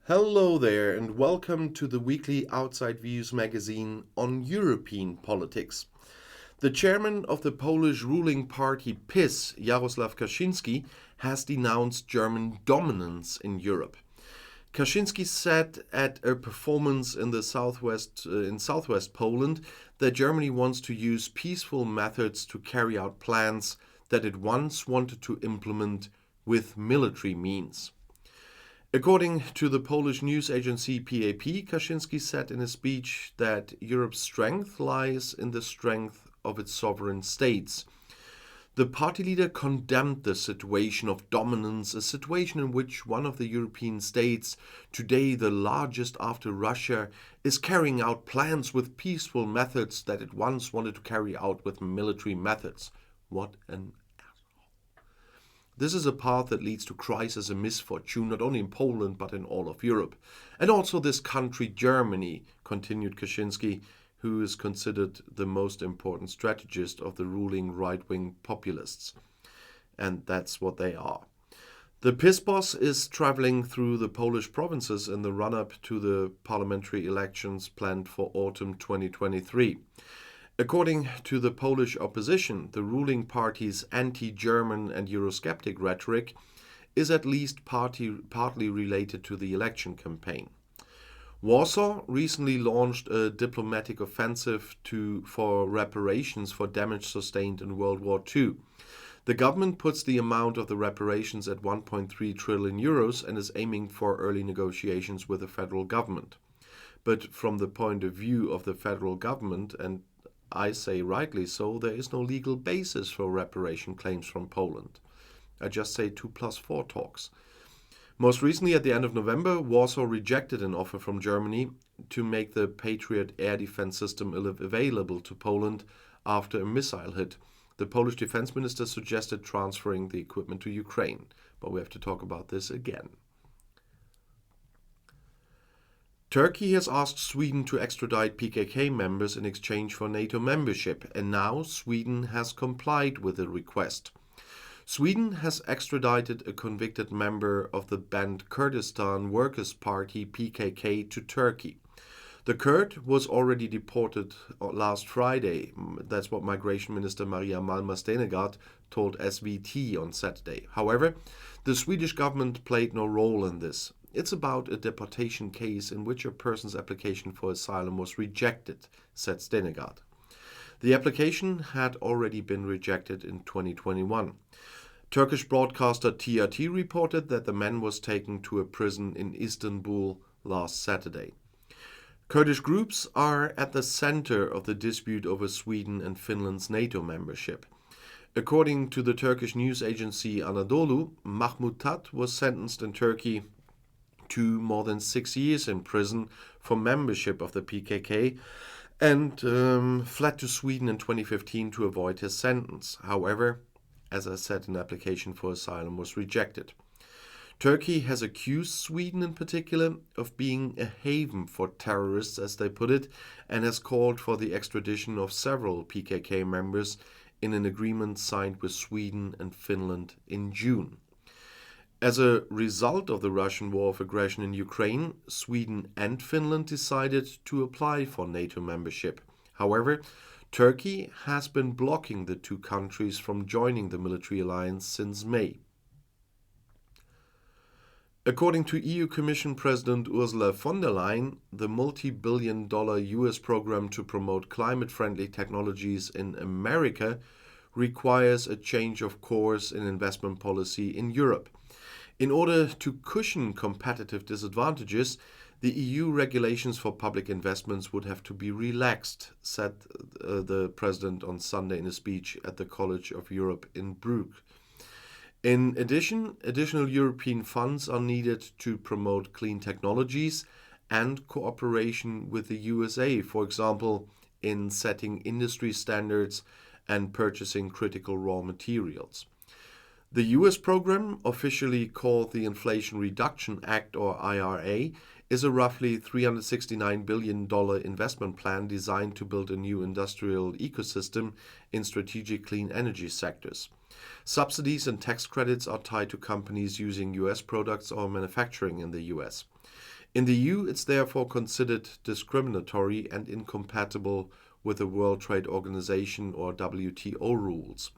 Hello there, and welcome to the weekly Outside Views magazine on European politics. The chairman of the Polish ruling party PiS, Jarosław Kaczynski, has denounced German dominance in Europe. Kaczynski said at a performance in the southwest Poland that Germany wants to use peaceful methods to carry out plans that it once wanted to implement with military means. According to the Polish news agency PAP, Kaczynski said in a speech that Europe's strength lies in the strength of its sovereign states. The party leader condemned the situation of dominance, a situation in which one of the European states, today the largest after Russia, is carrying out plans with peaceful methods that it once wanted to carry out with military methods. What an This is a path that leads to crisis and misfortune, not only in Poland, but in all of Europe. And also this country, Germany, continued Kaczynski, who is considered the most important strategist of the ruling right-wing populists. And that's what they are. The PiS boss is traveling through the Polish provinces in the run-up to the parliamentary elections planned for autumn 2023. According to the Polish opposition, the ruling party's anti-German and Eurosceptic rhetoric is at least partly related to the election campaign. Warsaw recently launched a diplomatic offensive for reparations for damage sustained in World War II. The government puts the amount of the reparations at 1.3 trillion euros and is aiming for early negotiations with the federal government. But from the point of view of the federal government, and I say rightly so, there is no legal basis for reparation claims from Poland. I just say 2+4 talks. Most recently, at the end of November, Warsaw rejected an offer from Germany to make the Patriot air defense system available to Poland after a missile hit. The Polish defense minister suggested transferring the equipment to Ukraine, but we have to talk about this again. Turkey has asked Sweden to extradite PKK members in exchange for NATO membership, and now Sweden has complied with the request. Sweden has extradited a convicted member of the banned Kurdistan Workers' Party PKK to Turkey. The Kurd was already deported last Friday. That's what Migration Minister Maria Malmer-Stenergard told SVT on Saturday. However, the Swedish government played no role in this. It's about a deportation case in which a person's application for asylum was rejected, said Stenergard. The application had already been rejected in 2021. Turkish broadcaster TRT reported that the man was taken to a prison in Istanbul last Saturday. Kurdish groups are at the center of the dispute over Sweden and Finland's NATO membership. According to the Turkish news agency Anadolu, Mahmut Tat was sentenced in Turkey to more than 6 years in prison for membership of the PKK and fled to Sweden in 2015 to avoid his sentence. However, as I said, an application for asylum was rejected. Turkey has accused Sweden in particular of being a haven for terrorists, as they put it, and has called for the extradition of several PKK members in an agreement signed with Sweden and Finland in June. As a result of the Russian war of aggression in Ukraine, Sweden and Finland decided to apply for NATO membership. However, Turkey has been blocking the two countries from joining the military alliance since May. According to EU Commission President Ursula von der Leyen, the multi-billion-dollar US program to promote climate-friendly technologies in America requires a change of course in investment policy in Europe. In order to cushion competitive disadvantages, the EU regulations for public investments would have to be relaxed, said the President on Sunday in a speech at the College of Europe in Brugge. In addition, additional European funds are needed to promote clean technologies and cooperation with the USA, for example, in setting industry standards and purchasing critical raw materials. The US program, officially called the Inflation Reduction Act or IRA, is a roughly $369 billion investment plan designed to build a new industrial ecosystem in strategic clean energy sectors. Subsidies and tax credits are tied to companies using US products or manufacturing in the US. In the EU, it's therefore considered discriminatory and incompatible with the World Trade Organization or WTO rules.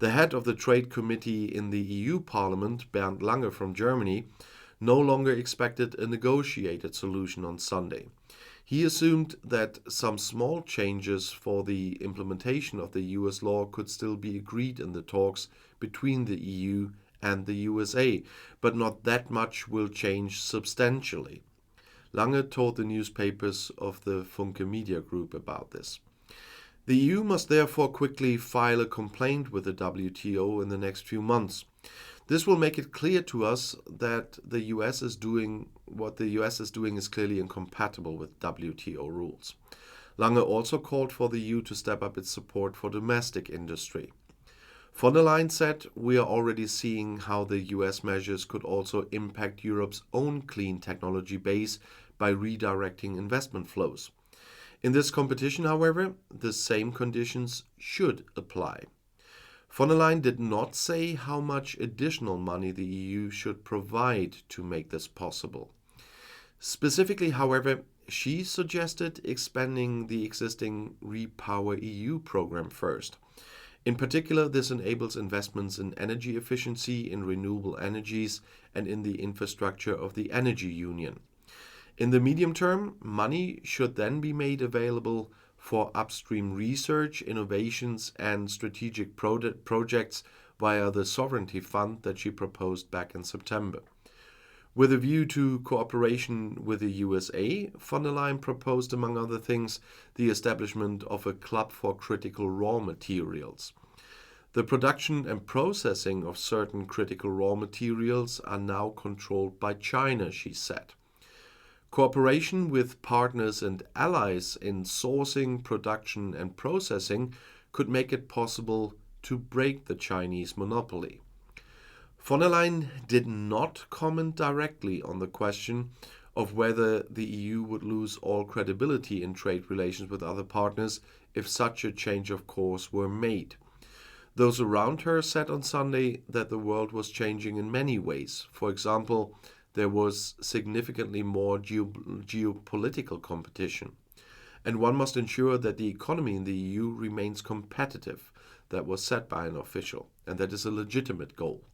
The head of the Trade Committee in the EU Parliament, Bernd Lange from Germany, no longer expected a negotiated solution on Sunday. He assumed that some small changes for the implementation of the US law could still be agreed in the talks between the EU and the USA, but not that much will change substantially. Lange told the newspapers of the Funke Media Group about this. The EU must therefore quickly file a complaint with the WTO in the next few months. This will make it clear to us that what the US is doing is clearly incompatible with WTO rules. Lange also called for the EU to step up its support for domestic industry. Von der Leyen said, "We are already seeing how the US measures could also impact Europe's own clean technology base by redirecting investment flows. In this competition, however, the same conditions should apply." Von der Leyen did not say how much additional money the EU should provide to make this possible. Specifically, however, she suggested expanding the existing Repower EU program first. In particular, this enables investments in energy efficiency, in renewable energies, and in the infrastructure of the energy union. In the medium term, money should then be made available for upstream research, innovations, and strategic projects via the Sovereignty Fund that she proposed back in September. With a view to cooperation with the USA, von der Leyen proposed, among other things, the establishment of a club for critical raw materials. The production and processing of certain critical raw materials are now controlled by China, she said. Cooperation with partners and allies in sourcing, production, and processing could make it possible to break the Chinese monopoly. Von der Leyen did not comment directly on the question of whether the EU would lose all credibility in trade relations with other partners if such a change of course were made. Those around her said on Sunday that the world was changing in many ways. For example, there was significantly more geopolitical competition. And one must ensure that the economy in the EU remains competitive. That was said by an official, and that is a legitimate goal.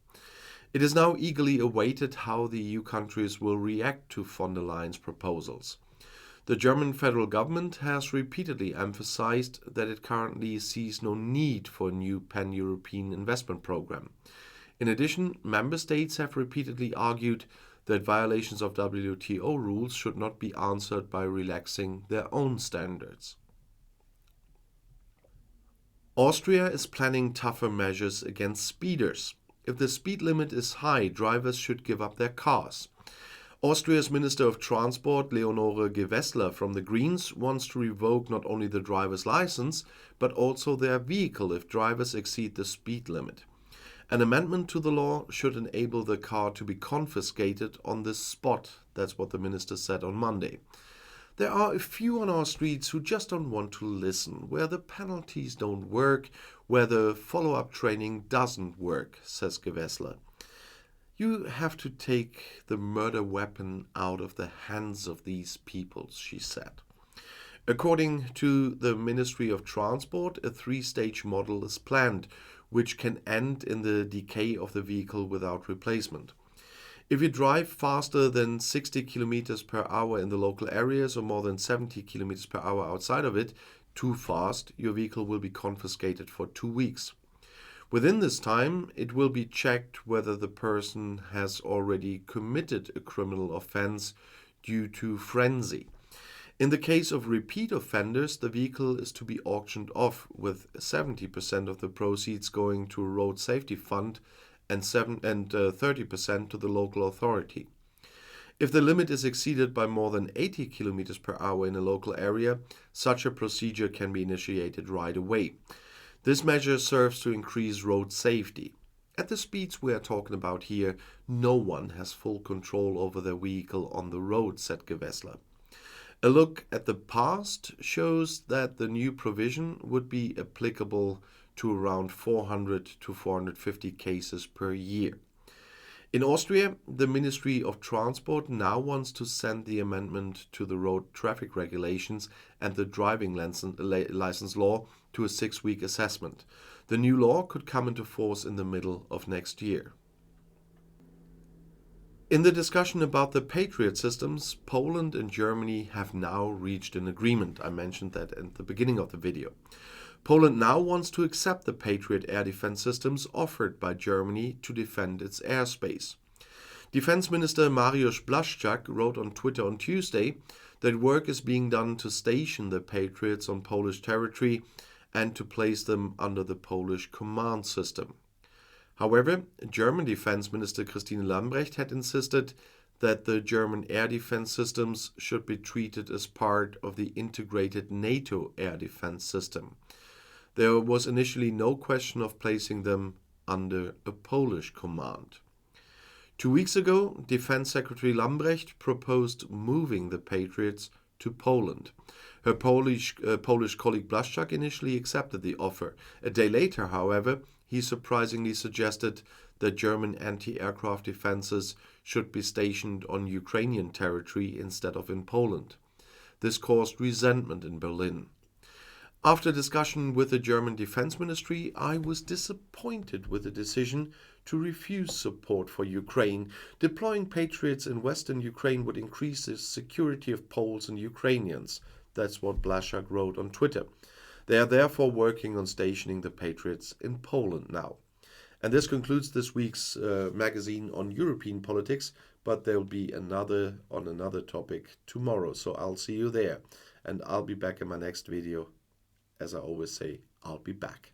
It is now eagerly awaited how the EU countries will react to von der Leyen's proposals. The German federal government has repeatedly emphasized that it currently sees no need for a new pan-European investment program. In addition, member states have repeatedly argued that violations of WTO rules should not be answered by relaxing their own standards. Austria is planning tougher measures against speeders. If the speed limit is high, drivers should give up their cars. Austria's Minister of Transport, Leonore Gewessler from the Greens, wants to revoke not only the driver's license, but also their vehicle if drivers exceed the speed limit. An amendment to the law should enable the car to be confiscated on the spot. That's what the minister said on Monday. There are a few on our streets who just don't want to listen, where the penalties don't work, where the follow-up training doesn't work, says Gewessler. You have to take the murder weapon out of the hands of these people, she said. According to the Ministry of Transport, a 3-stage model is planned, which can end in the decay of the vehicle without replacement. If you drive faster than 60 km per hour in the local areas or more than 70 km per hour outside of it, too fast, your vehicle will be confiscated for 2 weeks. Within this time, it will be checked whether the person has already committed a criminal offense due to frenzy. In the case of repeat offenders, the vehicle is to be auctioned off, with 70% of the proceeds going to a road safety fund and 30% to the local authority. If the limit is exceeded by more than 80 km per hour in a local area, such a procedure can be initiated right away. This measure serves to increase road safety. At the speeds we are talking about here, no one has full control over their vehicle on the road, said Gewessler. A look at the past shows that the new provision would be applicable to around 400 to 450 cases per year. In Austria, the Ministry of Transport now wants to send the amendment to the road traffic regulations and the driving license law to a 6-week assessment. The new law could come into force in the middle of next year. In the discussion about the Patriot systems, Poland and Germany have now reached an agreement. I mentioned that at the beginning of the video. Poland now wants to accept the Patriot air defense systems offered by Germany to defend its airspace. Defense Minister Mariusz Błaszczak wrote on Twitter on Tuesday that work is being done to station the Patriots on Polish territory and to place them under the Polish command system. However, German Defense Minister Christine Lambrecht had insisted that the German air defense systems should be treated as part of the integrated NATO air defense system. There was initially no question of placing them under a Polish command. 2 weeks ago, Defense Secretary Lambrecht proposed moving the Patriots to Poland. Her Polish colleague Błaszczak initially accepted the offer. A day later, however, he surprisingly suggested that German anti-aircraft defenses should be stationed on Ukrainian territory instead of in Poland. This caused resentment in Berlin. After discussion with the German Defense Ministry, I was disappointed with the decision to refuse support for Ukraine. Deploying Patriots in Western Ukraine would increase the security of Poles and Ukrainians. That's what Błaszczak wrote on Twitter. They are therefore working on stationing the Patriots in Poland now. And this concludes this week's magazine on European politics, but there will be another topic tomorrow. So I'll see you there, and I'll be back in my next video. As I always say, I'll be back.